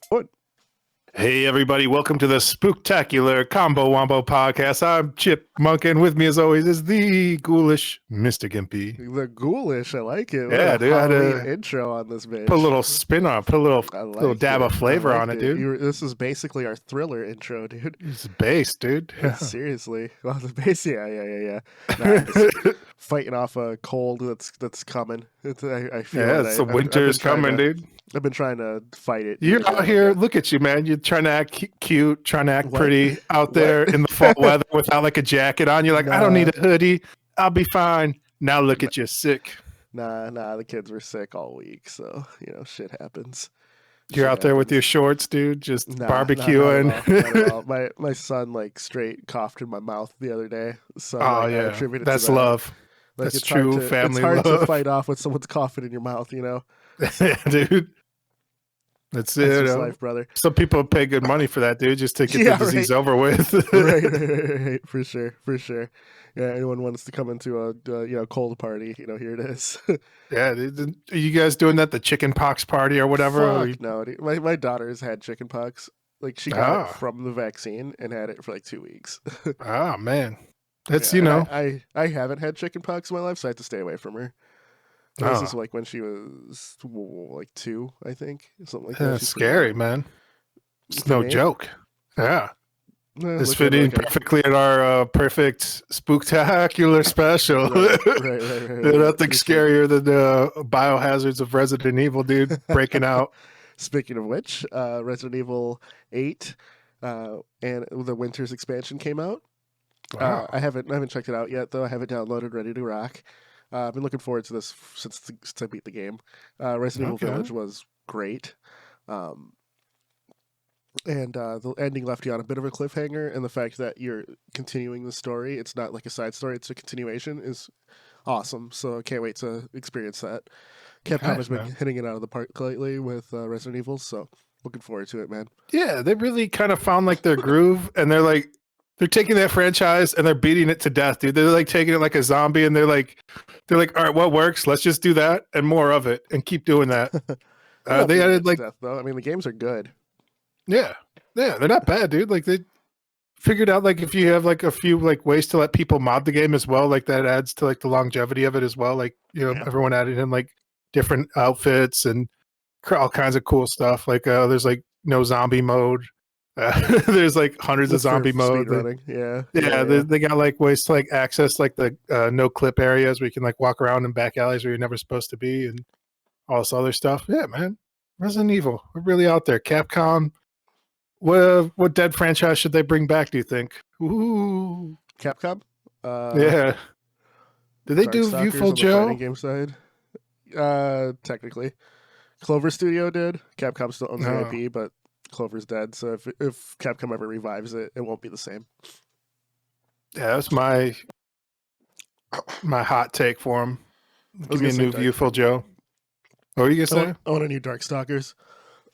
What? Hey everybody, welcome to the Spooktacular Combo Wombo podcast. I'm Chip Monk, and with me as always is the ghoulish Mr. Gimpy. The ghoulish, I like it. Yeah, What a dude, I had Halloween to intro on this bitch. put a little spin on it, put a little dab of flavor on it, dude. This is basically our thriller intro, dude. It's bass, dude. Seriously. Well, the bass, yeah. Nice. Fighting off a cold that's coming. I feel Yeah, it. the winter's coming, dude. I've been trying to fight it. You're out here, look at you, man. You're trying to act cute, trying to act What? pretty out there in the fall weather without like a jacket on. You're like, I don't need a hoodie. I'll be fine. Now look at you, sick. Nah, the kids were sick all week, so, shit happens. You're out there with your shorts, dude, just barbecuing. Not at all. My son, like, straight coughed in my mouth the other day. So I attribute it that's to that. love. Like, that's true family love. It's hard to love. fight off when someone's coughing in your mouth, Yeah, dude. That's it. That's just life, brother. Some people pay good money for that, dude, just to get the disease over with. right. For sure. Yeah, anyone wants to come into a cold party, here it is. Yeah, dude. Are you guys doing that, the chicken pox party or whatever? Fuck, no, dude. My daughter's had chicken pox. Like, she got it from the vaccine and had it for like 2 weeks. Oh, man. That's, I haven't had chicken pox in my life, so I have to stay away from her. This is like when she was like 2, I think. Something like that. That's scary, man. It's no joke. Yeah. It's fitting perfectly in our perfect spooktacular special. Right. Nothing scarier than the biohazards of Resident Evil, dude, breaking out. Speaking of which, Resident Evil 8 and the Winter's expansion came out. Wow. I haven't checked it out yet, though. I have it downloaded, ready to rock. I've been looking forward to this since I beat the game. Resident Evil Village was great. And the ending left you on a bit of a cliffhanger, and the fact that you're continuing the story, it's not like a side story, it's a continuation, is awesome. So I can't wait to experience that. Capcom has been hitting it out of the park lately with Resident Evil, so looking forward to it, man. Yeah, they really kind of found like their groove, and they're taking that franchise and they're beating it to death, dude. They're like taking it like a zombie, and they're like, all right, what works? Let's just do that and more of it, and keep doing that. They added like death, though. I mean, the games are good. Yeah, they're not bad, dude. Like, they figured out like if you have like a few like ways to let people mod the game as well, like that adds to like the longevity of it as well. Like, everyone added in like different outfits and all kinds of cool stuff. Like there's like no zombie mode. There's like hundreds of zombie modes. They got like ways to like access like the no clip areas where you can like walk around in back alleys where you're never supposed to be, and all this other stuff. Yeah, man. Resident Evil, we're really out there. Capcom. What dead franchise should they bring back, do you think? Ooh. Capcom? Yeah. Did they do Viewful Joe? Game side? Technically. Clover Studio did. Capcom still owns the IP, but Clover's dead, so if Capcom ever revives it, it won't be the same. Yeah, that's my hot take for him. Give me a new Viewful Joe. What were you going to say? I want a new Darkstalkers.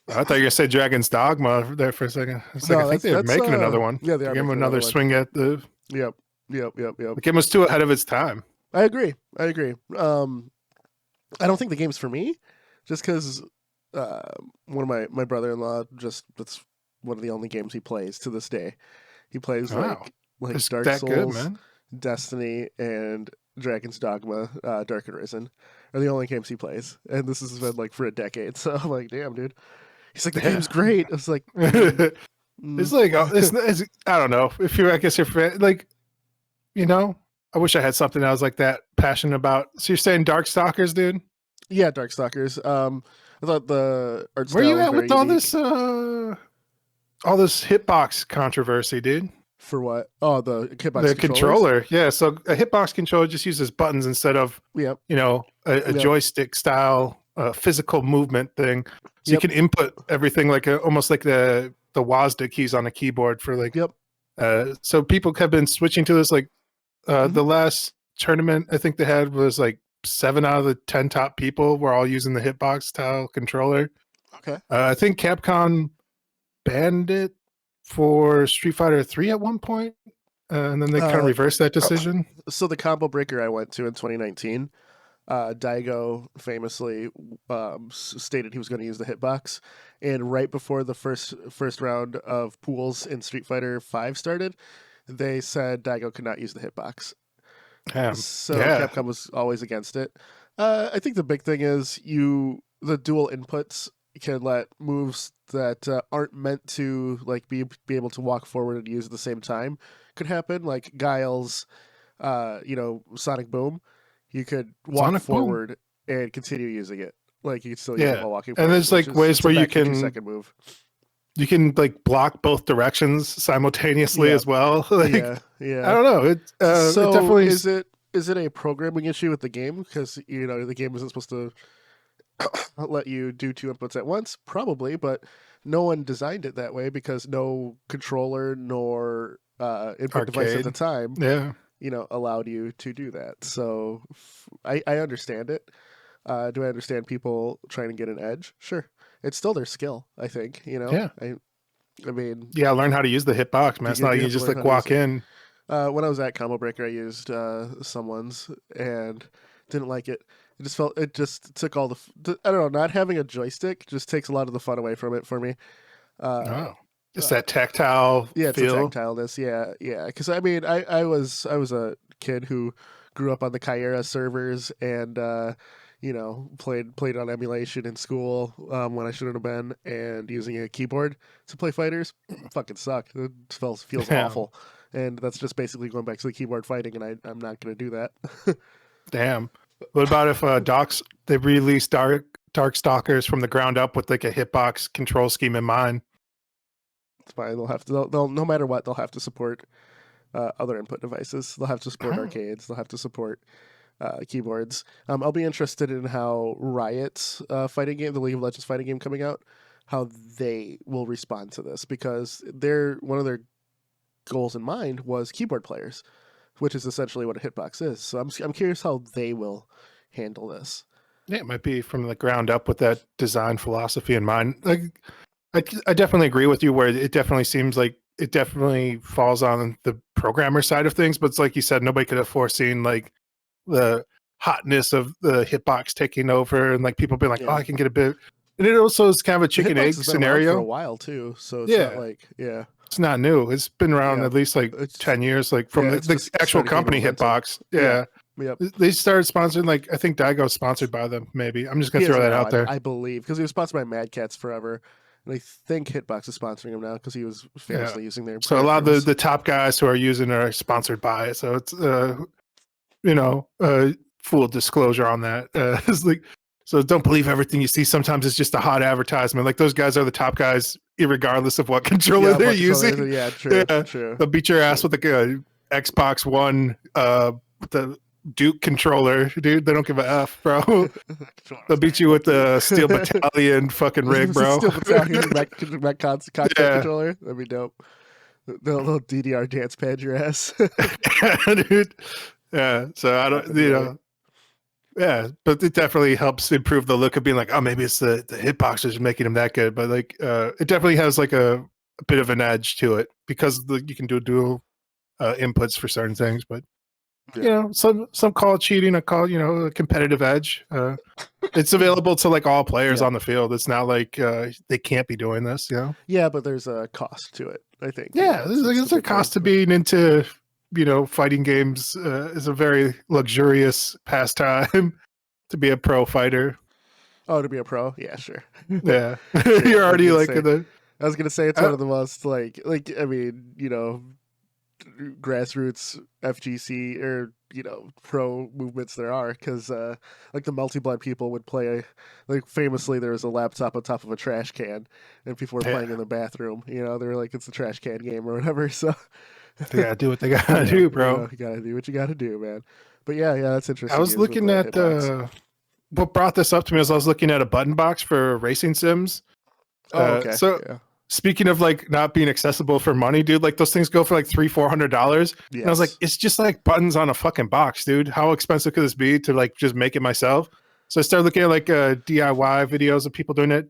I thought you were going to say Dragon's Dogma there for a second. I think they're making another one. Yeah, they are. Give him another swing at the... Yep. The game was too ahead of its time. I agree. I don't think the game's for me, just because one of my brother-in-law, that's one of the only games he plays to this day. He plays like Dark Souls, good, man. Destiny, and Dragon's Dogma, Dark Arisen are the only games he plays, and this has been like for a decade. So I'm like, damn, dude. He's like, the game's great. I was like, it's like it's I don't know if you're, I guess you're like, I wish I had something I was like that passionate about. So you're saying Darkstalkers, dude? Yeah, Darkstalkers. I thought the art style Where you at with unique. all this Hitbox controversy, dude? For what? Oh, the Hitbox the controller. Yeah, so a Hitbox controller just uses buttons instead of a joystick style physical movement thing. So you can input everything like almost like the WASD keys on a keyboard for like. So people have been switching to this. Like the last tournament I think they had was like 7 out of the 10 top people were all using the Hitbox style controller. Okay. I think Capcom banned it for Street Fighter 3 at one point, and then they kind of reversed that decision. So the combo breaker I went to in 2019, Daigo famously stated he was going to use the hitbox, and right before the first round of pools in Street Fighter V started, they said Daigo could not use the hitbox. So Yeah. Capcom was always against it. I think the big thing is the dual inputs can let moves that aren't meant to like be able to walk forward and use at the same time could happen, like Guile's Sonic Boom. You could walk Sonic Boom. forward and continue using it. Like you could still use it Yeah. while walking And forward. there's like ways where you back to can 2-second move. you can like block both directions simultaneously Yeah. as well. Like Yeah, yeah. I don't know. It definitely is it a programming issue with the game because the game isn't supposed to let you do two inputs at once? Probably, but no one designed it that way because no controller nor input device at the time Yeah. allowed you to do that. So I understand it. Do I understand people trying to get an edge? Sure. It's still their skill, I think. Yeah. I mean, Yeah, learn how to use the hitbox, man. It's not like you have to just learn like how to walk use it. in. When I was at Combo Breaker, I used someone's and didn't like it. It just took all I don't know, not having a joystick just takes a lot of the fun away from it for me. It's that tactile Yeah, it's feel. the tactileness. Yeah. Because I mean, I was a kid who grew up on the Kyera servers and played on emulation in school when I shouldn't have been, and using a keyboard to play fighters fucking sucked. It feels Yeah. awful, and that's just basically going back to the keyboard fighting, and I'm not going to do that. Damn. What about if they release Darkstalkers from the ground up with like a hitbox control scheme in mind? It's fine. They'll no matter what, they'll have to support other input devices. They'll have to support arcades. They'll have to support keyboards. I'll be interested in how Riot's fighting game, the League of Legends fighting game coming out, how they will respond to this, because one of their goals in mind was keyboard players, which is essentially what a hitbox is. So I'm curious how they will handle this. Yeah, it might be from the ground up with that design philosophy in mind. Like, I definitely agree with you where it definitely seems like it definitely falls on the programmer side of things, but it's like you said, nobody could have foreseen like the hotness of the hitbox taking over and like people being like, oh, I can get a bit. And it also is kind of a chicken egg scenario for a while too. So it's not like, it's not new. It's been around at least like 10 years, like from the actual company Hitbox. Yeah. Yep. They started sponsoring, like, I think Daigo's sponsored by them, maybe. I'm just going to throw that out there. I believe, because he was sponsored by Mad Catz forever. And I think Hitbox is sponsoring him now because he was famously using their. So a lot of the top guys who are using it are sponsored by it. So it's, full disclosure on that. It's like, so don't believe everything you see. Sometimes it's just a hot advertisement. Like those guys are the top guys, regardless of what controller they're using. Yeah, true. They'll beat your ass with like a Xbox One, the Duke controller, dude. They don't give a F, bro. They'll beat you with the Steel Battalion fucking rig, bro. Steel Battalion Mac controller. That'd be dope. The little DDR dance pad your ass. Dude. Yeah. So I don't, yeah, but it definitely helps improve the look of being like, oh, maybe it's the hitboxers making him that good. But like, it definitely has like a bit of an edge to it because you can do dual inputs for certain things. But some call it cheating, I call it, a competitive edge. It's available to like all players on the field. It's not like they can't be doing this. Yeah, but there's a cost to it, I think. Yeah, there's a cost to being into. Fighting games is a very luxurious pastime to be a pro fighter. Oh, to be a pro? Yeah, sure. Yeah. You're already like I was going to say it's one of the most like I mean, grassroots FGC or, pro movements there are, because like the multi-blood people would play, like famously there was a laptop on top of a trash can and people were playing in the bathroom, they were like, it's a trash can game or whatever, so... They gotta do what they gotta do, bro. You gotta do what you gotta do, man. But yeah, that's interesting. I was looking at what brought this up to me is I was looking at a button box for racing sims. Okay. Speaking of like not being accessible for money, dude, like those things go for like $300-$400. Yes. And I was like, it's just like buttons on a fucking box, dude. How expensive could this be to like just make it myself? So I started looking at like DIY videos of people doing it.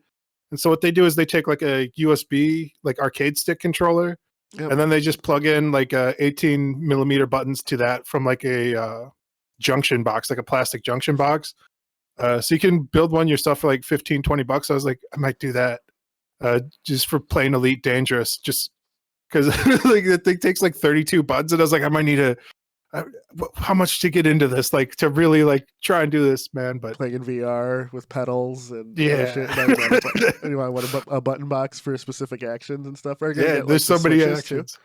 And so what they do is they take like a USB like arcade stick controller. Yep. And then they just plug in like 18 millimeter buttons to that from like a junction box, like a plastic junction box. So you can build one yourself for like $15-20. I was like, I might do that just for playing Elite Dangerous, just because like the thing takes like 32 buttons, and I was like, I might need how much to get into this, like to really like try and do this, man. But playing in VR with pedals and yeah, shit. And you want a button box for specific actions and stuff. Or yeah, get, there's like, so many switches, actions.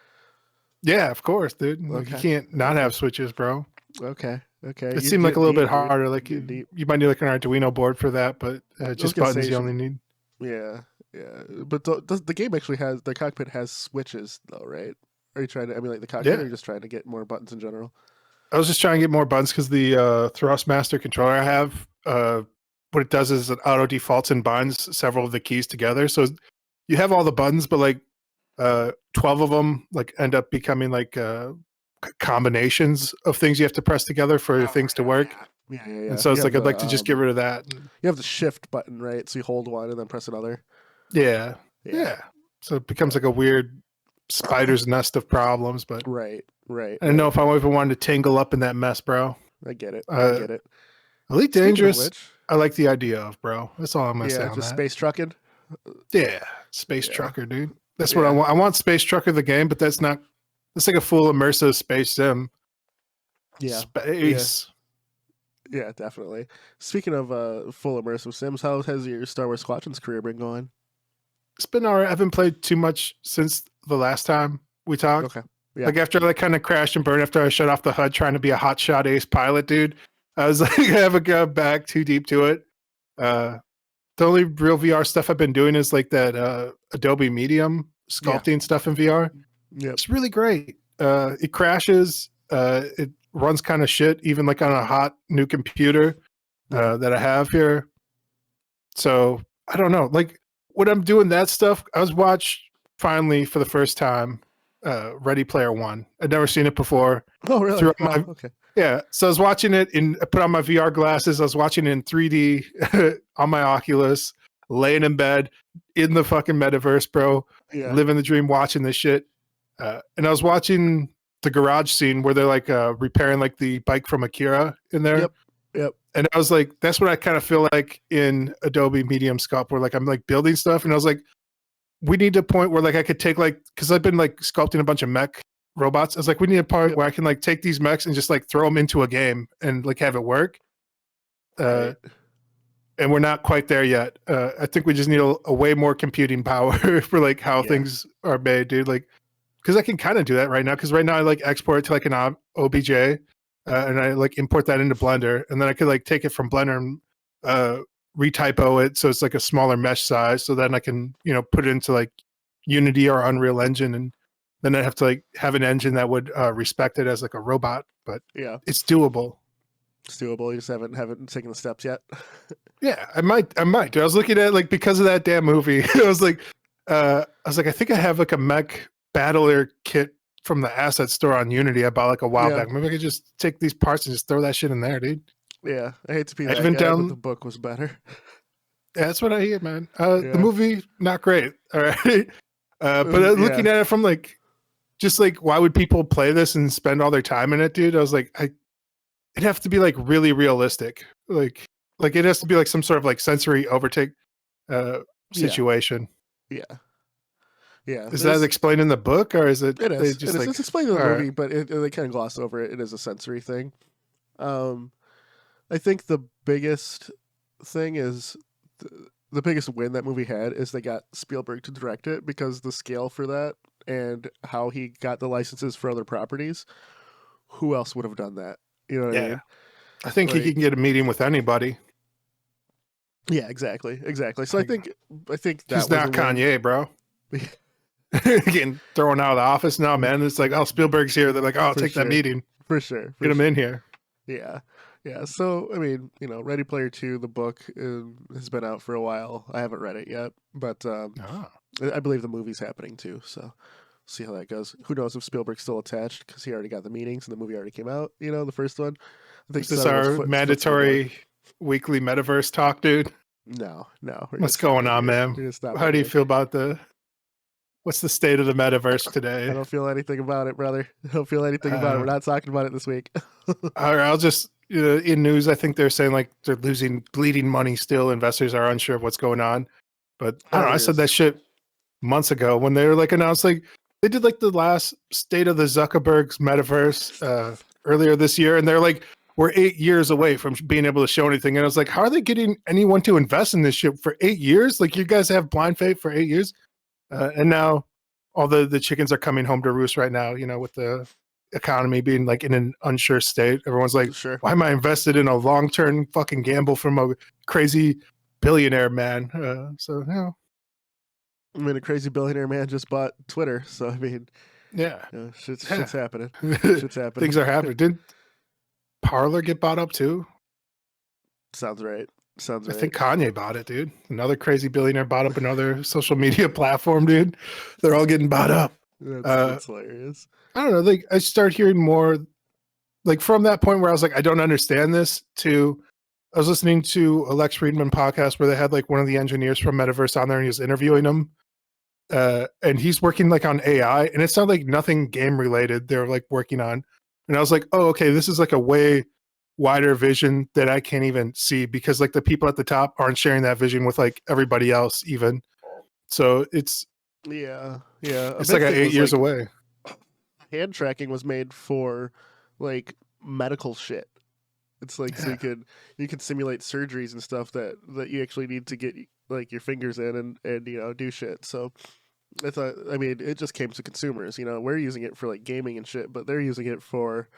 Yeah, of course, dude. Like, you can't not have switches, bro. Okay. It seemed like a little bit harder. Like you might need like an Arduino board for that, but just buttons you only need. Yeah. But the game actually has, the cockpit has switches though, right? Are you trying to emulate the cockpit, or are you just trying to get more buttons in general? I was just trying to get more buttons because the Thrustmaster controller I have, what it does is it auto defaults and binds several of the keys together. So you have all the buttons, but like 12 of them like end up becoming like combinations of things you have to press together for things to work. Yeah. And so it's like, I'd like to just get rid of that. You have the shift button, right? So you hold one and then press another. Yeah. So it becomes like a weird spider's nest of problems, but right. I don't know if I even wanted to tangle up in that mess, bro. I get it. Elite Dangerous, I like the idea of, bro. That's all I'm gonna say on just that. Space trucking. Yeah, space trucker, dude. That's what I want. I want Space Trucker the game, but that's not. It's like a full immersive space sim. Yeah, space. Yeah, definitely. Speaking of full immersive sims, how has your Star Wars Squadrons career been going? It's been alright. I haven't played too much since the last time we talked. Okay. Yeah. Like after I kind of crashed and burned after I shut off the HUD trying to be a hotshot ace pilot, dude. I was like, I haven't got back too deep to it. The only real VR stuff I've been doing is like that Adobe Medium sculpting stuff in VR. Yeah. It's really great. It crashes. It runs kind of shit, even like on a hot new computer that I have here. So I don't know. Like when I'm doing that stuff, I was watched finally for the first time Ready Player One. I'd never seen it before. Oh, really? Okay. Yeah. So I was watching it I put on my VR glasses. I was watching it in 3D on my Oculus, laying in bed in the fucking metaverse, bro. Yeah. Living the dream, watching this shit. And I was watching the garage scene where they're like repairing like the bike from Akira in there. Yep. And I was like, that's what I kind of feel like in Adobe Medium Sculpt, where like I'm like building stuff, and I was like, we need a point where like I could take like, because I've been like sculpting a bunch of mech robots. I was like, we need a part where I can like take these mechs and just like throw them into a game and like have it work. And we're not quite there yet. I think we just need a way more computing power for like how things are made, dude. Like, because I can kind of do that right now. Because right now I like export it to like an OBJ, and I like import that into Blender, and then I could like take it from Blender and retypo it so it's like a smaller mesh size. So then I can put it into like Unity or Unreal Engine, and then I have to like have an engine that would respect it as like a robot. But it's doable. It's doable. You just haven't taken the steps yet. Yeah, I might. Dude, I was looking at like, because of that damn movie, I was like, I think I have like a mech battler kit from the asset store on Unity. I bought like a while back. Maybe I could just take these parts and just throw that shit in there, dude. Yeah, I hate to be that guy, but the book was better. Yeah, that's what I hear, man. The movie, not great. All right. But looking at it from like, just like, why would people play this and spend all their time in it, dude? I was like, it'd have to be like really realistic. Like it has to be like some sort of like sensory overtake situation. Yeah. Is that explained in the book, or is it? It is. Just like, it's explained in the movie, but they kind of gloss over it. It is a sensory thing. I think the biggest thing is the biggest win that movie had is they got Spielberg to direct it, because the scale for that and how he got the licenses for other properties, who else would have done that? You know what I mean? I think he can get a meeting with anybody. Yeah, exactly. So I think that he's not Kanye, bro. Getting thrown out of the office now, man. It's like, oh, Spielberg's here. They're like, oh, I'll take that meeting for sure. Get him in here. Yeah. So I mean, Ready Player 2, the book has been out for a while. I haven't read it yet, but I believe the movie's happening too. So see how that goes. Who knows if Spielberg's still attached, because he already got the meetings and the movie already came out. The first one. I think is this our mandatory weekly metaverse talk, dude? No. What's going on, man? How do you feel about what's the state of the metaverse today? I don't feel anything about it, brother. I don't feel anything about it. We're not talking about it this week. All right, in news, I think they're saying like they're losing bleeding money still. Investors are unsure of what's going on. But I don't know. I said that shit months ago when they were like announced, like they did like the last state of the Zuckerberg's metaverse earlier this year. And they're like, we're 8 years away from being able to show anything. And I was like, how are they getting anyone to invest in this shit for 8 years? Like you guys have blind faith for 8 years. And now all the chickens are coming home to roost right now, with the economy being like in an unsure state. Everyone's like, Sure. why am I invested in a long-term fucking gamble from a crazy billionaire man? I mean, a crazy billionaire man just bought Twitter, so I mean, yeah, shit's happening. Shit's happening. Things are happening. Didn't Parler get bought up too? Sounds right. I think Kanye bought it, dude. Another crazy billionaire bought up another social media platform, dude. They're all getting bought up. That's hilarious. I don't know. Like I start hearing more, like from that point where I was like, I don't understand this. To I was listening to a Lex Friedman podcast where they had like one of the engineers from Metaverse on there, and he was interviewing him. And he's working like on AI, and it sounded like nothing game related they're like working on. And I was like, oh, okay, this is like a way wider vision that I can't even see because like the people at the top aren't sharing that vision with like everybody else even. So it's it's like 8 years away. Hand tracking was made for like medical shit. It's like so you could simulate surgeries and stuff that you actually need to get like your fingers in and do shit. So I thought, I mean, it just came to consumers. We're using it for like gaming and shit, but they're using it for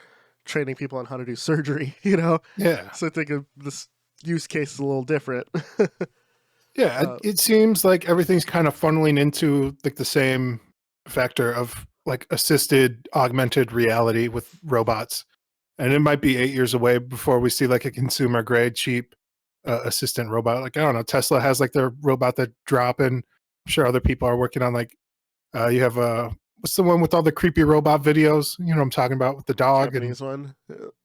training people on how to do surgery. Yeah. So I think this use case is a little different. It seems like everything's kind of funneling into like the same vector of like assisted augmented reality with robots. And it might be 8 years away before we see like a consumer grade cheap assistant robot. Like, I don't know, Tesla has like their robot that drop in. I'm sure other people are working on like, you have what's the one with all the creepy robot videos? You know what I'm talking about with the dog? Japanese one?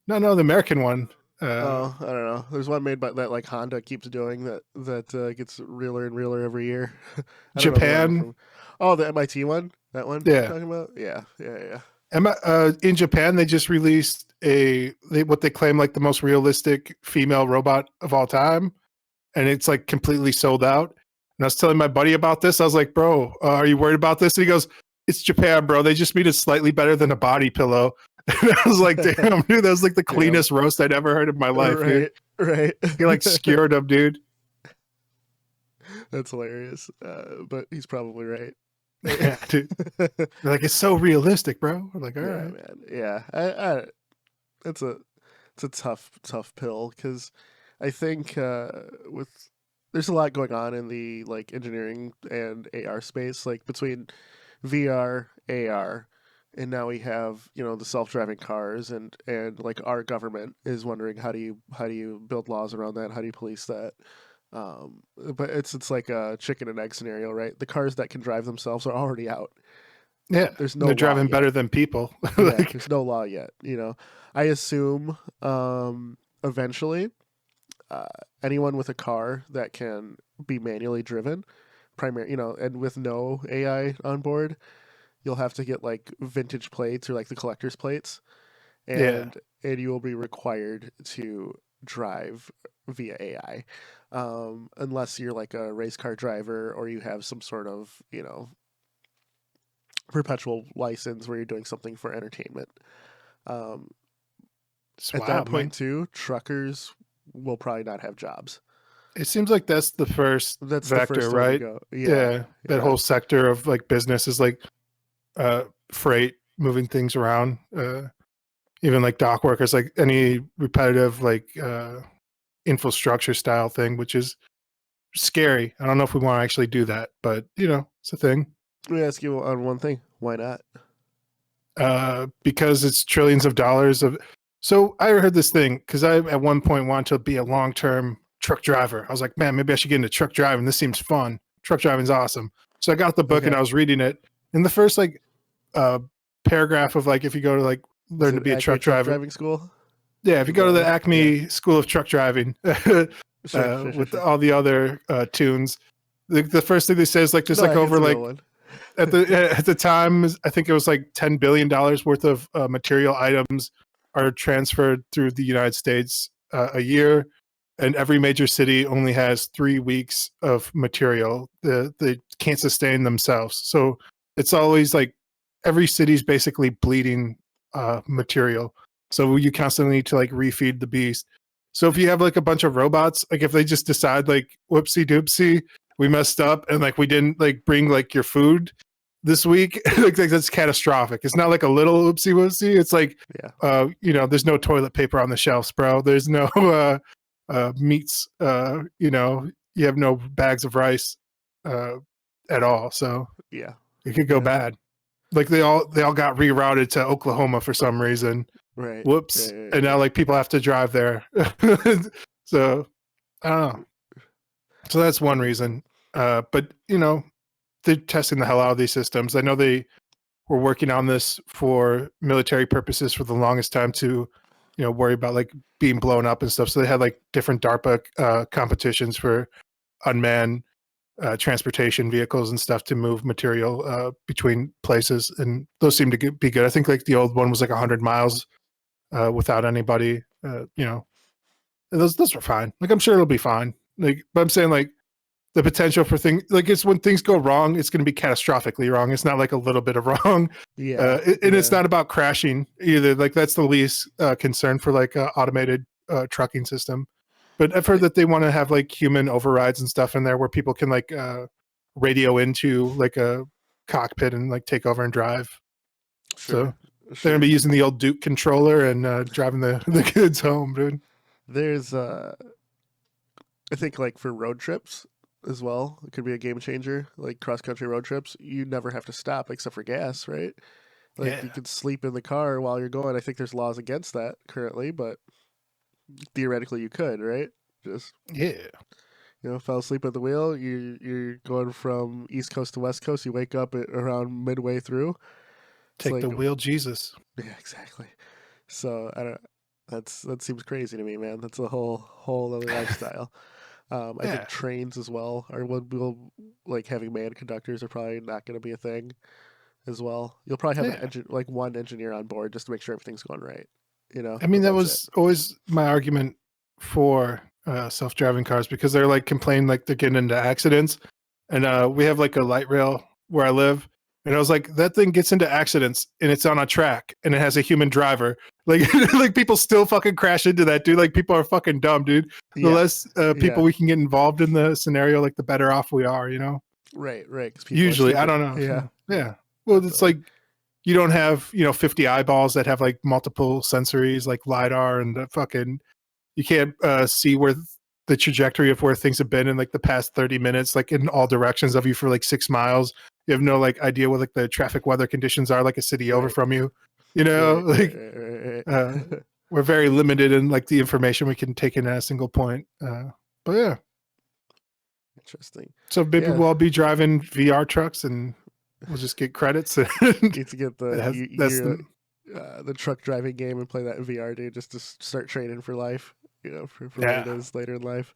No, the American one. I don't know. There's one made by that like Honda keeps doing that gets realer and realer every year. Japan. The MIT one? That one? Yeah. You're talking about? Yeah. In Japan, they just released what they claim like the most realistic female robot of all time, and it's like completely sold out. And I was telling my buddy about this. I was like, "Bro, are you worried about this?" And he goes, "It's Japan, bro. They just made it slightly better than a body pillow." And I was like, "Damn, dude, that was like the cleanest roast I'd ever heard in my life." Right, dude. Right. He like skewered him, dude. That's hilarious. But he's probably right. Yeah, dude. They're like, it's so realistic, bro. We're like, all right, man. Yeah, it's a tough pill because I think there's a lot going on in the like engineering and AR space, like between VR, AR, and now we have the self-driving cars and like our government is wondering how do you build laws around that? How do you police that? But it's like a chicken and egg scenario, right? The cars that can drive themselves are already out. Yeah, they're driving better than people. Like, there's no law yet. I assume eventually anyone with a car that can be manually driven, and with no AI on board, you'll have to get like vintage plates or like the collector's plates, and you will be required to drive via AI, unless you're like a race car driver or you have some sort of perpetual license where you're doing something for entertainment. At that point too, truckers will probably not have jobs. It seems like that's the first vector, right? That whole sector of like business is like freight, moving things around, even like dock workers, like any repetitive like infrastructure style thing, which is scary. I don't know if we want to actually do that, but it's a thing. Let me ask you on one thing. Why not? Because it's trillions of dollars of. So I heard this thing because I at one point wanted to be a long-term truck driver. I was like, man, maybe I should get into truck driving. This seems fun. Truck driving's awesome. So I got the book and I was reading it. In the first like paragraph of like if you go to like learn to be a truck driver driving school. Yeah, if you go to the Acme School of Truck Driving with all the other tunes, the first thing they say is like just like over like at the time I think it was like $10 billion worth of material items are transferred through the United States a year, and every major city only has 3 weeks of material. They can't sustain themselves, so it's always like every city's basically bleeding material. So you constantly need to like refeed the beast. So if you have like a bunch of robots, like if they just decide like whoopsie doopsie, we messed up and like we didn't like bring like your food this week, like that's catastrophic. It's not like a little oopsie whoopsie. It's like you know, there's no toilet paper on the shelves, bro. There's no meats, you know, you have no bags of rice at all. So it could go bad. Like they all got rerouted to Oklahoma for some reason. Right. Whoops. And now like people have to drive there. So I don't know. So that's one reason. But you know, they're testing the hell out of these systems. I know they were working on this for military purposes for the longest time to, you know, worry about like being blown up and stuff. So they had like different DARPA competitions for unmanned transportation vehicles and stuff to move material between places, and those seem to be good. I think like the old one was like 100 miles without anybody. You know, those were fine. Like I'm sure it'll be fine. Like, but I'm saying like the potential for things like it's when things go wrong, it's going to be catastrophically wrong. It's not like a little bit of wrong. And it's not about crashing either. Like that's the least concern for like automated trucking system. But I've heard that they want to have like human overrides and stuff in there where people can like radio into like a cockpit and like take over and drive. So they're gonna be using the old Duke controller and driving the kids home, dude. There's I think like for road trips as well, it could be a game changer. Like cross country road trips, you never have to stop except for gas, right? Like you could sleep in the car while you're going. I think there's laws against that currently, but theoretically you could, right? Just you know, fell asleep at the wheel. You're going from East Coast to West Coast. You wake up around midway through. Take like, the wheel, Jesus. Yeah, exactly. So I don't. That seems crazy to me, man. That's a whole other lifestyle. I think trains as well will like having manned conductors are probably not going to be a thing as well. You'll probably have like one engineer on board just to make sure everything's going right. You know, I mean, that was always my argument for self-driving cars because they're like complaining like they're getting into accidents, and we have like a light rail where I live, and I was like, that thing gets into accidents and it's on a track and it has a human driver. Like, like people still fucking crash into that, dude. Like people are fucking dumb, dude. The less people we can get involved in the scenario, like the better off we are, you know? Right. Usually, I don't know. Yeah. Well, it's like you don't have, you know, 50 eyeballs that have like multiple sensories like LiDAR and fucking, you can't see where the trajectory of where things have been in like the past 30 minutes, like in all directions of you for like 6 miles. You have no like idea what like the traffic weather conditions are like a city over from you, you know, we're very limited in like the information we can take in at a single point. But yeah. Interesting. So maybe we'll all be driving VR trucks and we'll just get credits. You need to get the truck driving game and play that in VR, dude, just to start training for life, you know, for what it is later in life.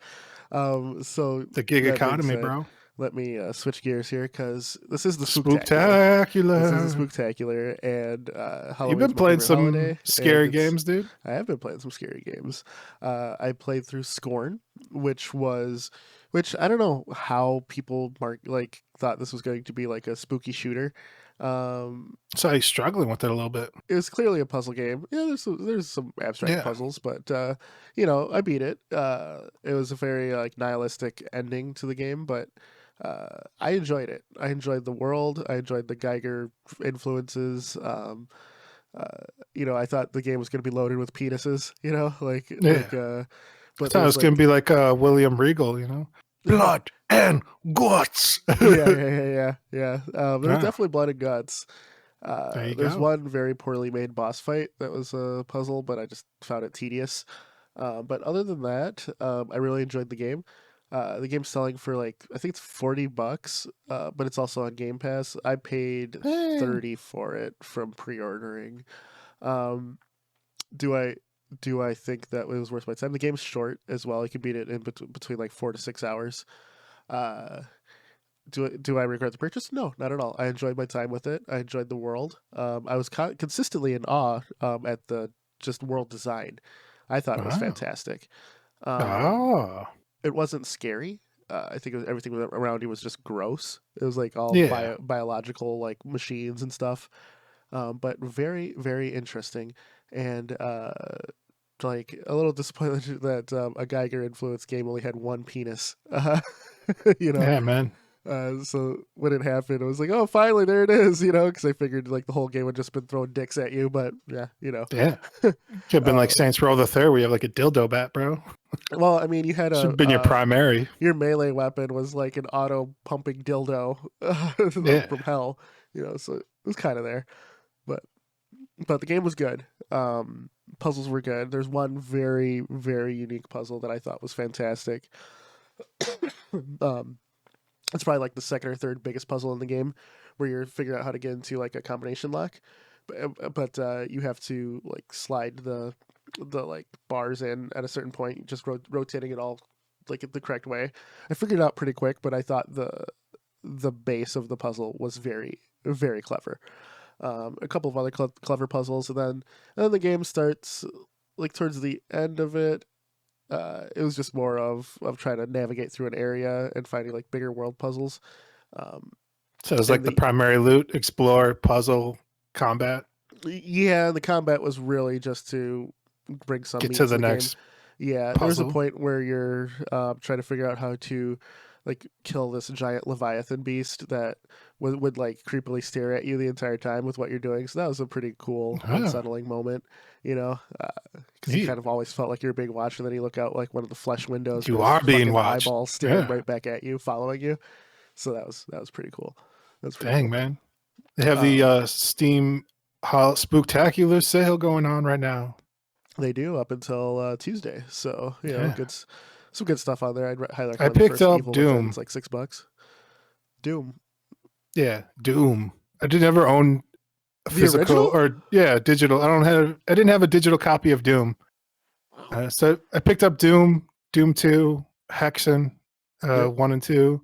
So the gig economy, bro. Let me switch gears here because this is the Spooktacular. This is the Spooktacular, and you've been playing some scary games, dude. I have been playing some scary games. I played through Scorn, which I don't know how people thought this was going to be like a spooky shooter. So he's struggling with it a little bit. It was clearly a puzzle game. Yeah, there's some abstract puzzles, but you know, I beat it. It was a very like nihilistic ending to the game, but I enjoyed it. I enjoyed the world. I enjoyed the Geiger influences. You know, I thought the game was going to be loaded with penises. You know, but I thought it was going to be like William Regal. You know, blood and guts. yeah. There's definitely blood and guts. There's one very poorly made boss fight that was a puzzle, but I just found it tedious. But other than that, I really enjoyed the game. The game's selling for like I think it's $40, but it's also on Game Pass. I paid $30 for it from pre-ordering. Do I think that it was worth my time? The game's short as well. You can beat it in between like 4 to 6 hours. Do I regret the purchase? No, not at all. I enjoyed my time with it. I enjoyed the world. I was consistently in awe at the just world design. I thought it was Wow. fantastic. Oh. It wasn't scary. I think everything around you was just gross. It was like all Yeah. biological like machines and stuff, but very very interesting. And like a little disappointed that a Geiger influenced game only had one penis. You know, Yeah, man. so when it happened, it was like, oh, finally, there it is, you know, because I figured like the whole game had just been throwing dicks at you, but yeah, you know. Yeah. Could have been like Saints Row the Third, where you have like a dildo bat, bro. Well, I mean, you had Should have been your primary. your melee weapon was like an auto pumping dildo Yeah. from hell, you know, so it was kind of there, but the game was good. Puzzles were good. There's one very very unique puzzle that I thought was fantastic. um, it's probably like the second or third biggest puzzle in the game, where you're figuring out how to get into like a combination lock, but you have to like slide the like bars in at a certain point, just rotating it all like the correct way. I figured it out pretty quick, but I thought the base of the puzzle was very very clever. A couple of other clever puzzles, and then the game starts like towards the end of it. It was just more of trying to navigate through an area and finding like bigger world puzzles. Um, So it's like and the primary loot, explore, puzzle, combat. yeah, the combat was really just to bring some Get meat to to the the game. next Yeah, there's a puzzle. point where you're trying to figure out how to like kill this giant leviathan beast that would like creepily stare at you the entire time with what you're doing. So that was a pretty cool, Oh, unsettling moment, you know, because you neat. kind of always felt like you're being watched, and then you look out like one of the flesh windows, and You there's are being fucking watched. eyeballs staring Yeah. right back at you, following you. So that was pretty cool. That was pretty Dang, cool. man. They have the Um, Steam Spooktacular sale going on right now. They do up until Tuesday, so you know, Yeah. some good stuff on there. Highly I recommend the picked first up Evil Within. Doom. It's like $6. Doom, Yeah, Doom. I did never own a the physical original. or digital. I didn't have a digital copy of Doom. So I picked up Doom, Doom 2, Hexen, Yep, 1 and 2,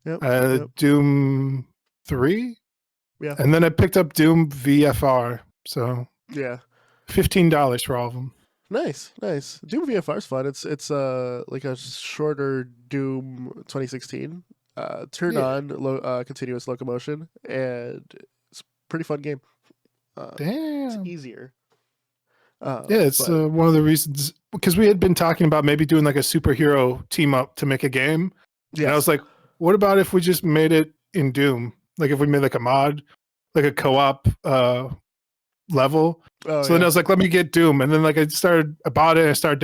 yep, yep. Doom 3, Yeah, and then I picked up Doom VFR. So yeah. $15 for all of them. Nice, nice. Doom VFR is fun. It's like a shorter Doom 2016. Turn Yeah. on continuous locomotion, and it's a pretty fun game. It's Damn. easier. Yeah, it's But one of the reasons, because we had been talking about maybe doing like a superhero team up to make a game. And I was yes. like, what about if we just made it in Doom? Like if we made like a mod, like a co-op level. Oh So then I yeah. was like, let me get Doom. And then like I bought it and I started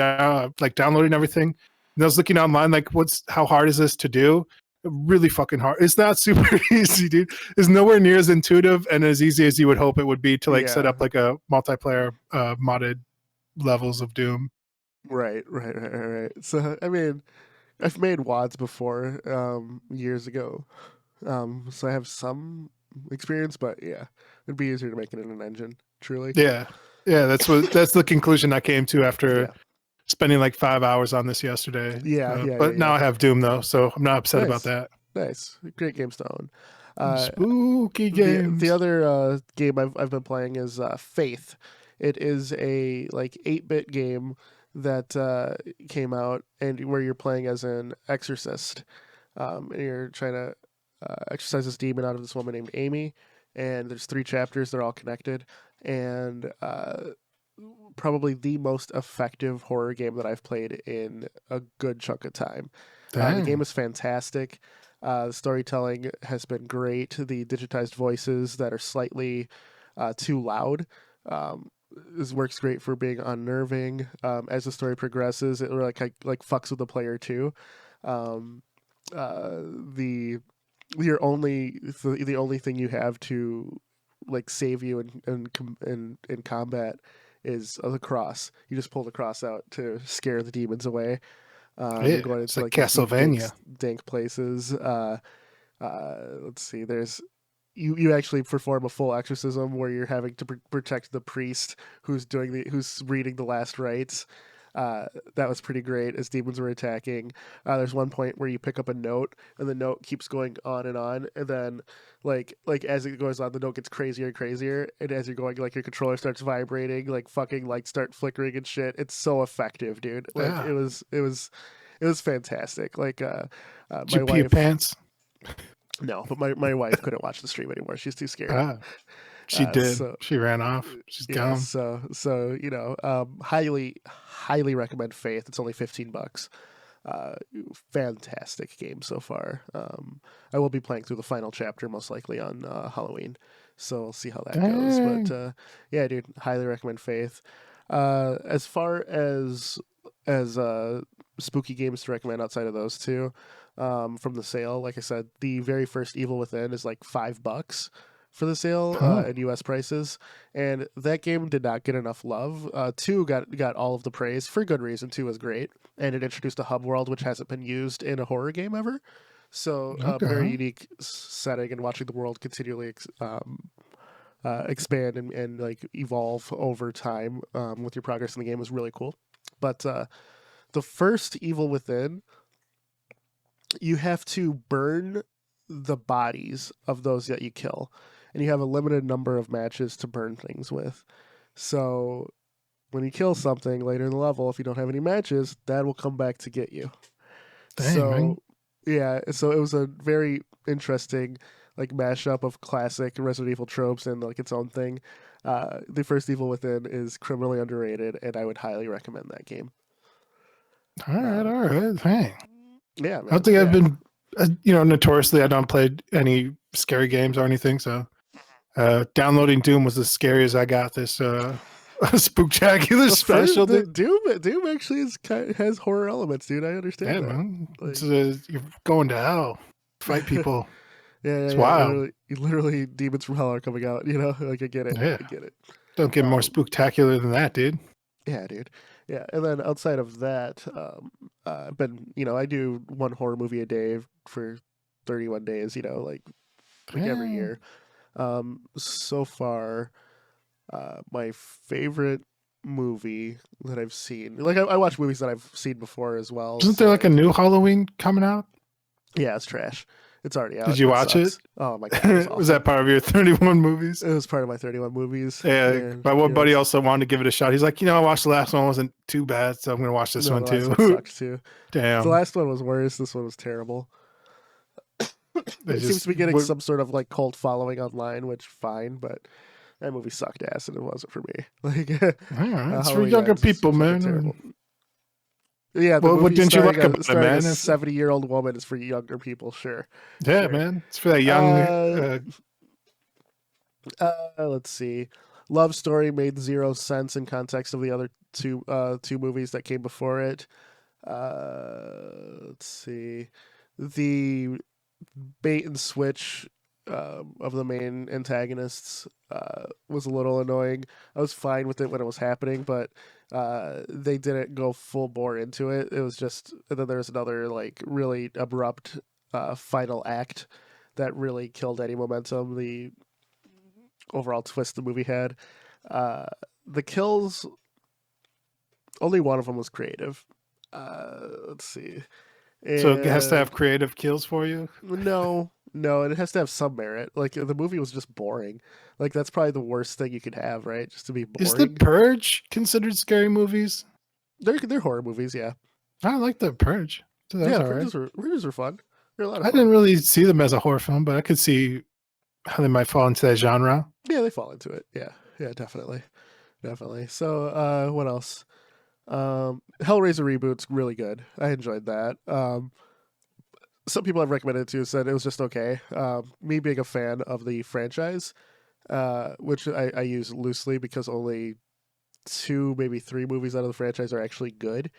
downloading everything. And I was looking online, like how hard is this to do? Really fucking hard. It's not super easy, dude. It's nowhere near as intuitive and as easy as you would hope it would be to like set Yeah. up like a multiplayer modded levels of Doom. Right. So I mean, I've made WADs before, years ago. So I have some experience, but yeah, it'd be easier to make it in an engine, truly. Yeah. Yeah, that's the conclusion I came to after Yeah. spending like 5 hours on this yesterday. But now Yeah. I have Doom though, so I'm not upset about Nice. that. Nice. Great game to own. Uh, Spooky the games. other game I've been playing is Faith. It is a like 8-bit game that came out, and where you're playing as an exorcist, and you're trying to exorcise this demon out of this woman named Amy. And there's 3 chapters; they're all connected, and probably the most effective horror game that I've played in a good chunk of time. The game Dang. is fantastic. The storytelling has been great. The digitized voices that are slightly too loud. This works great for being unnerving. As the story progresses, it like fucks with the player too. Um, the the only thing you have to like save you in combat is the cross. You just pull the cross out to scare the demons away. You're Yeah, going it's into like like these deep, dank, Castlevania. dank places. Let's see. There's you actually perform a full exorcism where you're having to protect the priest who's reading the last rites. That was pretty great as demons were attacking. There's one point where you pick up a note and the note keeps going on, and then like as it goes on, the note gets crazier and crazier, and as you're going, like your controller starts vibrating, like fucking lights start flickering and shit. It's so effective, dude. Like Yeah. it was fantastic. Like Did my you pee your wife. pants? No, but my wife couldn't watch the stream anymore. She's too scared. Ah, she did. So She ran off. She's yeah, gone. so highly recommend Faith. It's only $15. Uh, Fantastic game so far. I will be playing through the final chapter most likely on Halloween, so we'll see how that goes. But yeah, dude, highly recommend Faith. As far as spooky games to recommend outside of those two, from the sale, like I said, the very first Evil Within is like $5 for the sale at U.S. prices, and that game did not get enough love. Two got all of the praise for good reason. Two was great, and it introduced a hub world which hasn't been used in a horror game ever. So very unique setting, and watching the world continually expand and like evolve over time with your progress in the game was really cool. But the first Evil Within, you have to burn the bodies of those that you kill, and you have a limited number of matches to burn things with. So when you kill something later in the level, if you don't have any matches, that will come back to get you. Dang, So man. yeah, so it was a very interesting like mashup of classic Resident Evil tropes and like its own thing. The first Evil Within is criminally underrated, and I would highly recommend that game. All right. Dang. Yeah, man. I don't think I've been, notoriously, I don't play any scary games or anything. So downloading Doom was as scary as I got this spooktacular special. Doom actually has horror elements, dude. I understand Yeah, that. man. Like, You're going to hell. Fight people. yeah, It's wild. Literally, demons from hell are coming out. You know, like I get it. Yeah. I get it. Don't get more spooktacular than that, dude. Yeah, dude. Yeah, and then outside of that, I've been, I do one horror movie a day for 31 days. Like every year. So far, my favorite movie that I've seen, like I watch movies that I've seen before as well. Isn't there like a new Halloween coming out? Yeah, it's trash. It's already out. Did you watch it? Oh my god, it was, was that part of your 31 movies? It was part of my 31 movies. Yeah, and, my one buddy also wanted to give it a shot. He's like, I watched the last one, wasn't too bad, so I'm gonna watch this one the too. Last one sucked too. Damn, the last one was worse. This one was terrible. It seems to be getting some sort of like cult following online, which fine, but that movie sucked ass, and it wasn't for me. Like, it's for younger people, man. Yeah, what didn't you like about it, man? A 70-year-old woman is for younger people, sure. Yeah, sure. man, it's for that young. Let's see. Love Story made zero sense in context of the other two movies that came before it. Let's see. The bait and switch of the main antagonists was a little annoying. I was fine with it when it was happening, but they didn't go full bore into it. It was just, and then there's another like really abrupt final act that really killed any momentum the overall twist the movie had. The kills, only one of them was creative. Let's see. So it has to have creative kills for you? No, it has to have some merit. Like the movie was just boring. Like that's probably the worst thing you could have, right? Just to be boring. Is The Purge considered scary movies? They're horror movies, yeah. I like The Purge. So yeah, Purges were fun. They're a lot of fun. I didn't really see them as a horror film, but I could see how they might fall into that genre. Yeah, they fall into it. Yeah, definitely. So, what else? Hellraiser reboot's really good. I enjoyed that. Some people I've recommended it to said it was just okay. Me being a fan of the franchise, which I use loosely because only 2, maybe 3 movies out of the franchise are actually good,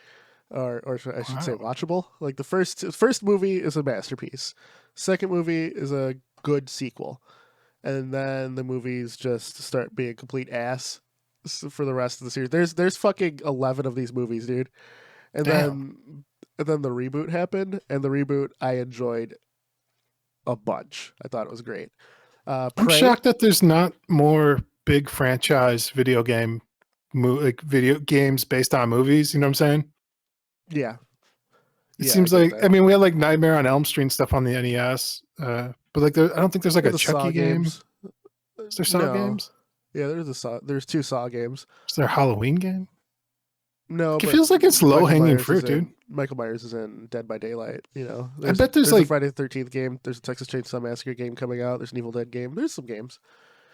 or I should say watchable. Like the first movie is a masterpiece. Second movie is a good sequel, and then the movies just start being complete ass for the rest of the series. There's fucking 11 of these movies, dude. And then the reboot happened, and the reboot I enjoyed a bunch. I thought it was great. I'm shocked that there's not more big franchise video game like video games based on movies. You know what I'm saying? Yeah. It Yeah, seems I get like, that. I mean, we had like Nightmare on Elm Street and stuff on the NES, but like, I don't think there's like a the Chucky Saw game. games. Is there Saw No. games? Yeah, there's 2 Saw games. Is there a Halloween game? No, It but feels like it's low hanging Myers fruit, is dude. Michael Myers is in Dead by Daylight. You know, I bet there's a like, Friday the 13th game. There's a Texas Chainsaw Massacre game coming out. There's an Evil Dead game. There's some games.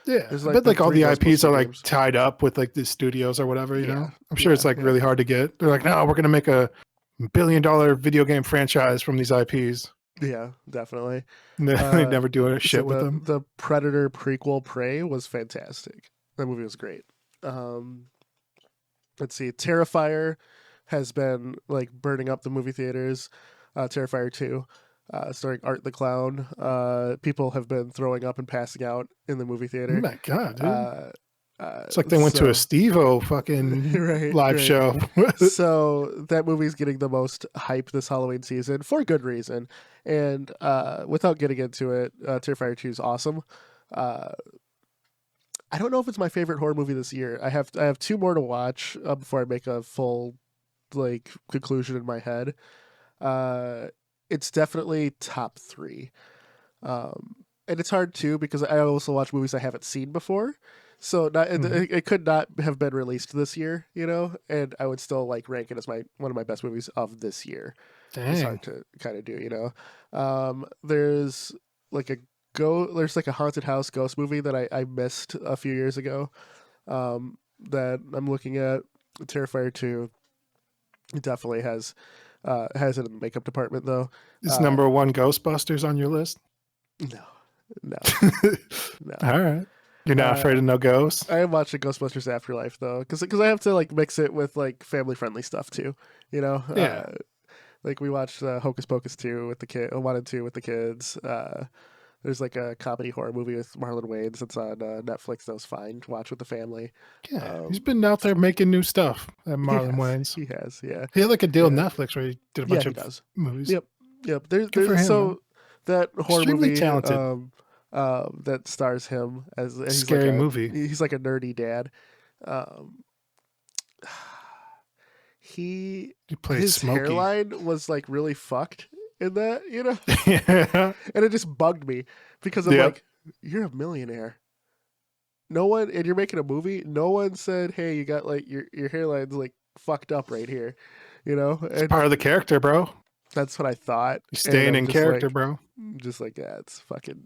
yeah, There's I like bet like all three the IPs Ghostbuster are like games. tied up with like the studios or whatever, you know? Yeah, I'm sure it's like really hard to get. They're like, no, we're going to make a $1 billion video game franchise from these IPs. Yeah, definitely. They never do a shit with them. The Predator prequel Prey was fantastic. That movie was great. Let's see, Terrifier has been like burning up the movie theaters. Terrifier 2, starring Art the Clown. People have been throwing up and passing out in the movie theater. Oh my God, dude. It's like they went to a Steve-O fucking live show. So that movie's getting the most hype this Halloween season for good reason. And without getting into it, Terrifier 2 is awesome. I don't know if it's my favorite horror movie this year. I have 2 more to watch before I make a full like conclusion in my head. It's definitely top 3. And it's hard too because I also watch movies I haven't seen before. So it could not have been released this year, you know, and I would still like rank it as one of my best movies of this year. Dang. It's hard to kind of do, you know. There's like a haunted house ghost movie that I missed a few years ago. That I'm looking at. Terrifier 2 definitely has it in the makeup department though. Is number 1 Ghostbusters on your list? No. No. All right. You're not afraid of no ghosts? I am watching Ghostbusters Afterlife though, because I have to like mix it with like family friendly stuff too. You know, yeah. Like we watched Hocus Pocus 2 with the kid, 1 and 2 with the kids. There's like a comedy horror movie with Marlon Wayans that's on Netflix that was fine to watch with the family. Yeah, he's been out there making new stuff. Marlon Wayans. He has, yeah. He had like a deal with Netflix where he did a bunch of movies. Yep. There's him, that horror extremely movie talented. That stars him as he's scary like movie. He's like a nerdy dad. His Smokey. hairline was like really fucked in that, you know? Yeah. And it just bugged me because I'm like, you're a millionaire. No one, and you're making a movie, no one said, hey, you got like your hairline's like fucked up right here. You know? It's part of the character, bro. That's what I thought. You're staying in character, bro. Just like, yeah, it's fucking.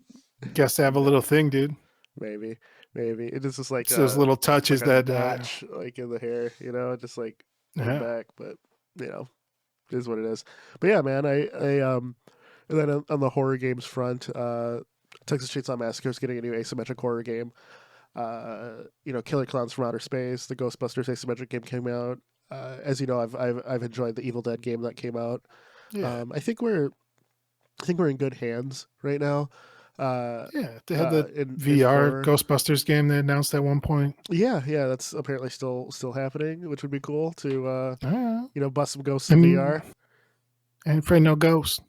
Guess to have a little thing, dude. Maybe. It just like it's those little touches like that notch, like in the hair, you know, just like back, but you know, it is what it is. But yeah, man, I and then on the horror games front, Texas Chainsaw Massacre is getting a new asymmetric horror game. You know, Killer Clowns from Outer Space, the Ghostbusters asymmetric game came out. As you know, I've enjoyed the Evil Dead game that came out. Yeah. I think we're in good hands right now. They had the VR Ghostbusters game they announced at one point. Yeah, that's apparently still happening, which would be cool to you know, bust some ghosts in VR. And afraid no ghosts.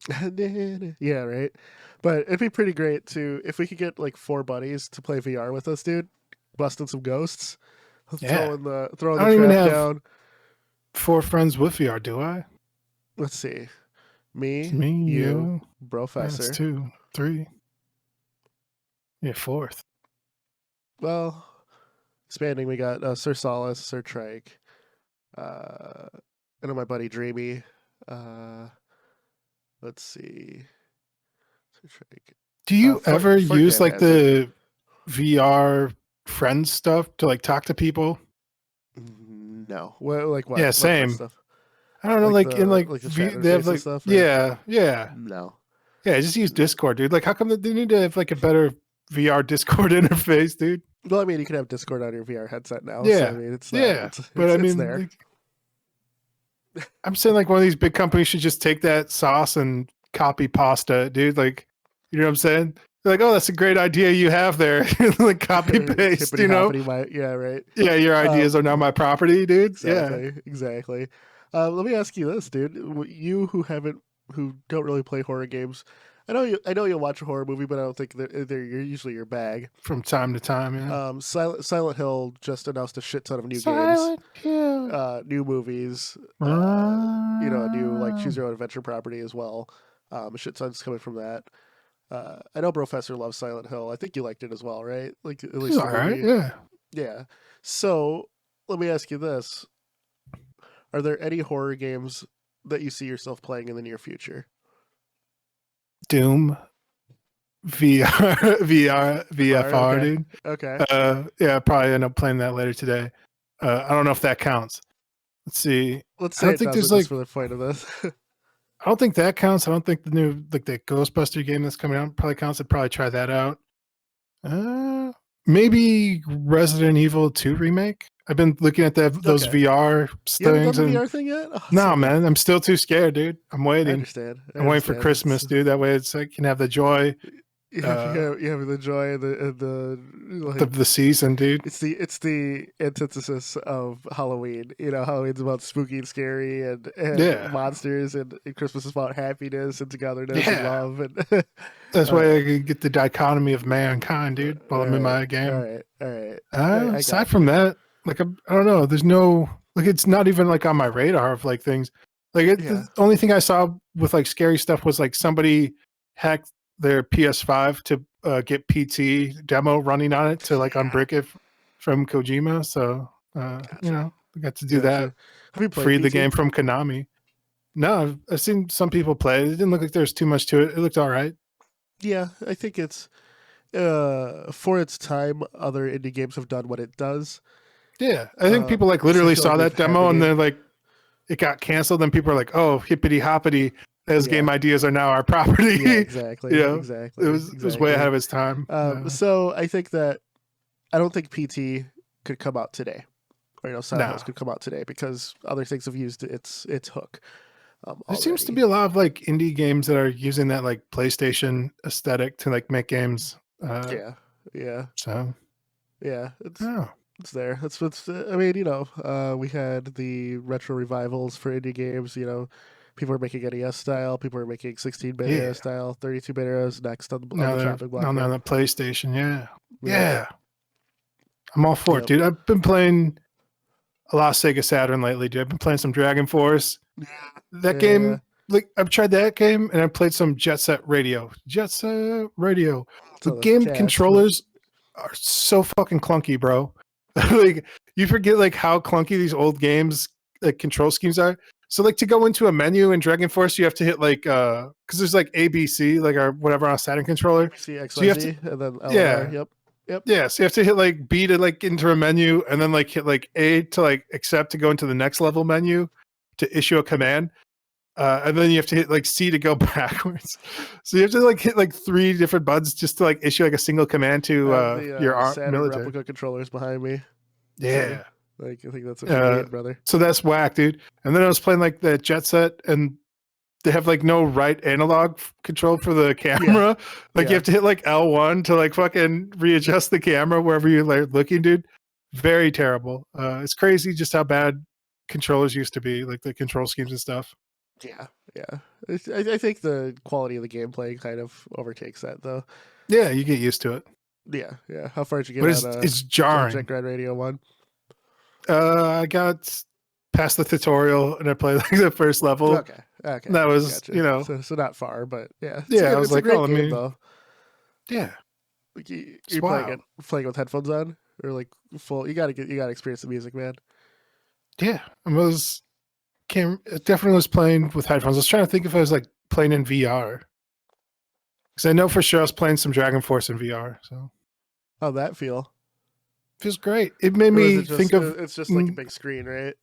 Yeah, right. But it'd be pretty great to if we could get like 4 buddies to play VR with us, dude. Busting some ghosts, throwing the trap down. 4 friends with VR, do I? Let's see. Me, you, Brofessor. That's 2, 3. Yeah, 4th. Well, expanding, we got Sir Solace, Sir Trike, and my buddy Dreamy. Let's see. Sir Trike. Do you ever use like the VR friend stuff to like talk to people? No. Well, like what? Yeah, same. Stuff? I don't know, like in like they have like stuff, yeah. No. Yeah, just use Discord, dude. Like, how come they need to have like a better VR Discord interface, dude? Well, I mean, you can have Discord on your VR headset now. Yeah, so, I mean, it's there. Like, I'm saying like one of these big companies should just take that sauce and copy pasta, dude. Like, you know what I'm saying? They're like, oh, that's a great idea you have there. Like copy paste, you know? Yeah, right. Yeah, your ideas are now my property, dude. Exactly. Let me ask you this, dude. You who don't really play horror games, I know you'll watch a horror movie, but I don't think they're usually your bag. From time to time, yeah. Silent Hill just announced a shit ton of new Silent games, Hill. new movies, a new like choose your own adventure property as well. A shit ton's coming from that. I know Professor loves Silent Hill. I think you liked it as well, right? Like at He's least the all right, movie. yeah. Yeah. So let me ask you this: are there any horror games that you see yourself playing in the near future? Doom, VFR, Okay. dude. Okay. Yeah, probably end up playing that later today. I don't know if that counts. Let's see. Let's I say don't it think there's doesn't, just like. for the point of this. I don't think that counts. I don't think the new like the Ghostbuster game that's coming out probably counts. I'd probably try that out. Maybe Resident Evil 2 remake. I've been looking at those Okay. VR You haven't done things the and VR thing yet? Oh, no, so man, I'm still too scared, dude. I'm I waiting. understand. I'm waiting for Christmas, dude. That way it's like can have the joy You have the joy and the like. of the season, dude. It's the antithesis of Halloween. Halloween's about spooky and scary and Yeah. monsters, and Christmas is about happiness and togetherness and Yeah. love. And That's all why right, I can get the dichotomy of mankind, dude, while I'm in my all game. right, all right. I Aside got from you. that, like I don't know, there's no like it's not even like on my radar of like things. Like Yeah. the only thing I saw with like scary stuff was like somebody hacked their PS5 to get PT demo running on it to like unbrick it from Kojima. So Gotcha. we got to do that. Have you played Free the PT? game from Konami. No, I've seen some people play. It didn't look like there's too much to it. It looked all right. Yeah, I think it's for its time. Other indie games have done what it does. Yeah, I think people like So I literally feel saw like that we've had demo the and game. then like it got canceled. And people are like, "Oh, hippity hoppity, those game ideas are now our property." Yeah, exactly. It was way ahead of its time. So I think that I don't think PT could come out today, or Silent Hills could come out today because other things have used its hook. There seems to be a lot of like indie games that are using that like PlayStation aesthetic to like make games. Yeah. So yeah, it's there. That's what's. I mean, we had the retro revivals for indie games. People are making NES style. People are making 16-bit era style. 32-bit eras next on the chopping block. Now on the PlayStation, yeah. I'm all for it, dude. I've been playing a lot of Sega Saturn lately, dude. I've been playing some Dragon Force. That game, like I've tried that game, and I played some Jet Set Radio. The game controllers are so fucking clunky, bro. Like you forget like how clunky these old games like control schemes are. So like to go into a menu in Dragon Force, you have to hit like because there's like ABC like or whatever on a Saturn controller. So you have to, and then LR, Yep. Yeah, so you have to hit like B to like enter a menu, and then like hit like A to like accept to go into the next level menu to issue a command. And then you have to hit like C to go backwards. So you have to like hit like 3 different buttons just to like issue like a single command to your Saturn military. replica controllers behind me. Yeah. So, like I think that's what you need, brother. So that's whack, dude. And then I was playing like the Jet Set, and they have like no right analog control for the camera. You have to hit like L1 to like fucking readjust the camera wherever you're like looking, dude. Very terrible. It's crazy just how bad controllers used to be, like the control schemes and stuff. Yeah. I think the quality of the gameplay kind of overtakes that, though. Yeah, you get used to it. Yeah. How far did you get? But it's jarring. Jet Grand Radio 1. I got past the tutorial and I played like the first level. Okay. That was gotcha. So not far, but yeah. I was like, oh, game, though. Yeah. Like you're playing with headphones on or like full. You gotta experience the music, man. Yeah, definitely was playing with headphones. I was trying to think if I was like playing in VR because I know for sure I was playing some Dragon Force in VR. So how'd that feel? Feels great. It made me think of it's just like a big screen, right?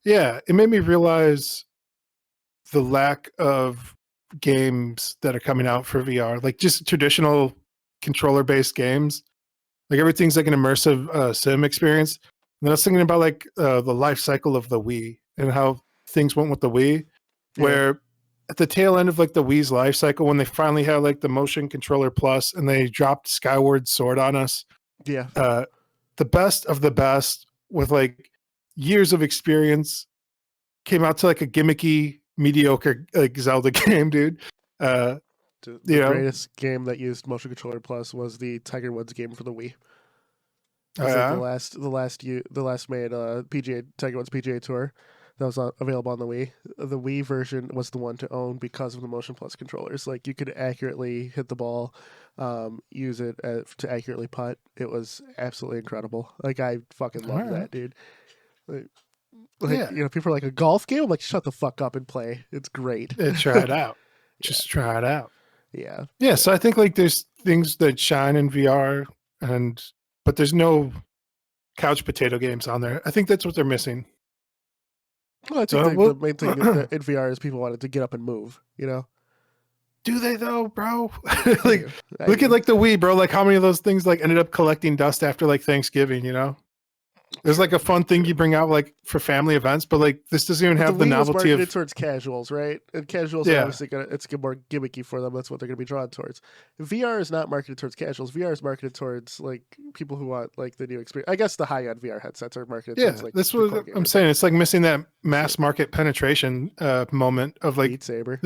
Yeah, it made me realize the lack of games that are coming out for VR, like just traditional controller-based games. Like everything's like an immersive sim experience. And I was thinking about like the life cycle of the Wii and how things went with the Wii, where at the tail end of like the Wii's life cycle, when they finally had like the Motion Controller Plus and they dropped Skyward Sword on us. Yeah. The best of the best with like years of experience came out to like a gimmicky, mediocre like Zelda game, dude. The greatest game that used Motion Controller Plus was the Tiger Woods game for the Wii. It was like the last made PGA Tiger Woods PGA Tour that was available on the Wii. The Wii version was the one to own because of the Motion Plus controllers. Like you could accurately hit the ball, use it to accurately putt. It was absolutely incredible. Like I fucking love that, dude. Like people are like a golf game. I'm like, shut the fuck up and play. It's great. Try it out. Just try it out. Yeah. Yeah. So I think like there's things that shine in VR, but there's no couch potato games on there. I think that's what they're missing. Well, I think the main thing in VR is people wanted to get up and move, Do they though, bro? Like, look at like the Wii, bro. Like how many of those things like ended up collecting dust after like Thanksgiving, There's like a fun thing you bring out like for family events, but like this doesn't even have the novelty of towards casuals, right? And casuals are obviously it's more gimmicky for them. That's what they're gonna be drawn towards. VR is not marketed towards casuals. VR is marketed towards like people who want like the new experience. I guess the high end VR headsets are marketed towards like that's what I'm saying. It's like missing that mass market penetration moment of like Beat Saber.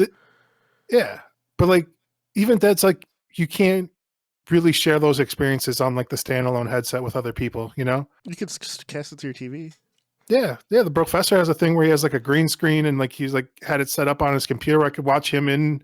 But like even that's like you can't really share those experiences on like the standalone headset with other people, You can just cast it to your TV. Yeah. The professor has a thing where he has like a green screen and like he's like had it set up on his computer. I could watch him in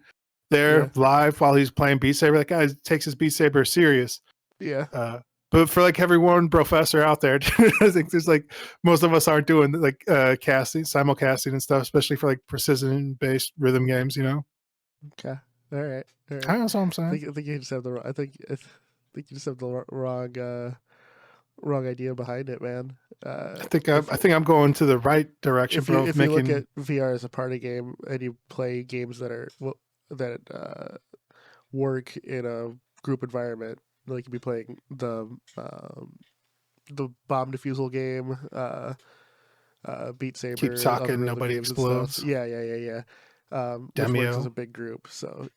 there live while he's playing Beat Saber. That guy takes his Beat Saber serious. Yeah. But for like every one professor out there, I think there's like most of us aren't doing like simulcasting and stuff, especially for like precision based rhythm games, Okay. All right. That's all I'm saying. I think you just have the. I think you just have the wrong idea behind it, man. I think I'm going to the right direction. If you look at VR as a party game and you play games that work in a group environment, like you'd be playing the bomb defusal game, Beat Saber, keep talking, nobody explodes. Yeah. Which works as a big group, so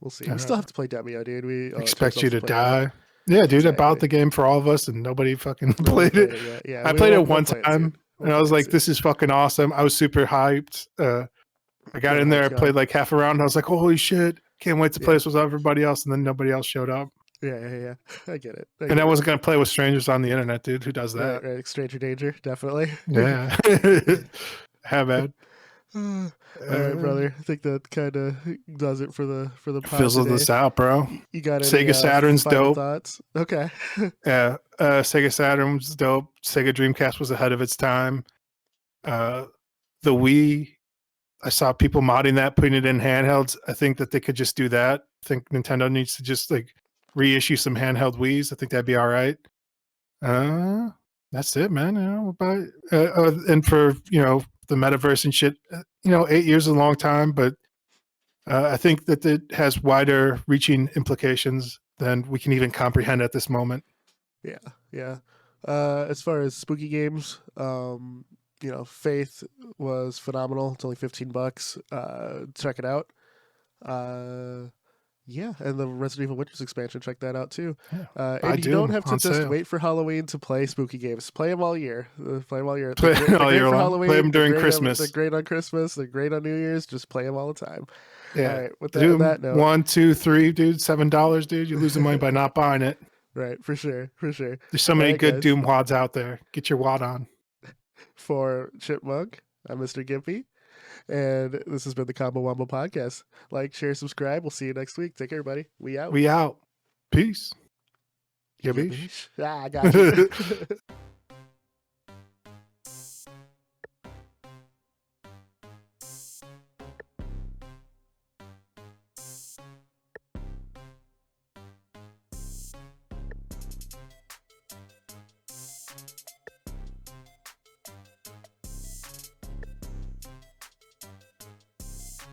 we'll see. We still have to play Demio, dude. We expect you to die. Yeah, dude, I bought the game for all of us, and nobody fucking played it. Yeah, I played it one time, and I was like, "This is fucking awesome." I was super hyped. I got in there, I played like half a round, and I was like, "Holy shit! Can't wait to play this with everybody else." And then nobody else showed up. Yeah. I get it. And I wasn't gonna play with strangers on the internet, dude. Who does that? Right. Stranger danger, definitely. Yeah. Have bad. All right, brother. I think that kind of does it for the pod fizzle today. This out, bro. You got any, Sega Saturn's dope. Thoughts? Okay. Yeah, Sega Saturn's dope. Sega Dreamcast was ahead of its time. The Wii, I saw people modding that, putting it in handhelds. I think that they could just do that. I think Nintendo needs to just like reissue some handheld Wiis. I think that'd be all right. That's it, man. And for the metaverse and shit, 8 years is a long time, but I think that it has wider reaching implications than we can even comprehend at this moment. Yeah. As far as spooky games, Faith was phenomenal. It's only $15. Check it out. Yeah, and the Resident Evil Witches expansion, check that out too. Yeah. And you don't have to just wait for Halloween to play spooky games. Play them all year. Play them all year long. Halloween. Play them during Christmas. They're great on Christmas. They're great on New Year's. Just play them all the time. Yeah. All right, with that note. 1, 2, 3, dude. $7, dude. You're losing money by not buying it. Right, for sure. There's so many good Doom wads out there. Get your wad on. For Chipmunk, I'm Mr. Gimpy. And this has been the Combo Wombo Podcast. Like, share, subscribe. We'll see you next week. Take care, everybody. We out. Peace. Yeah, I got you.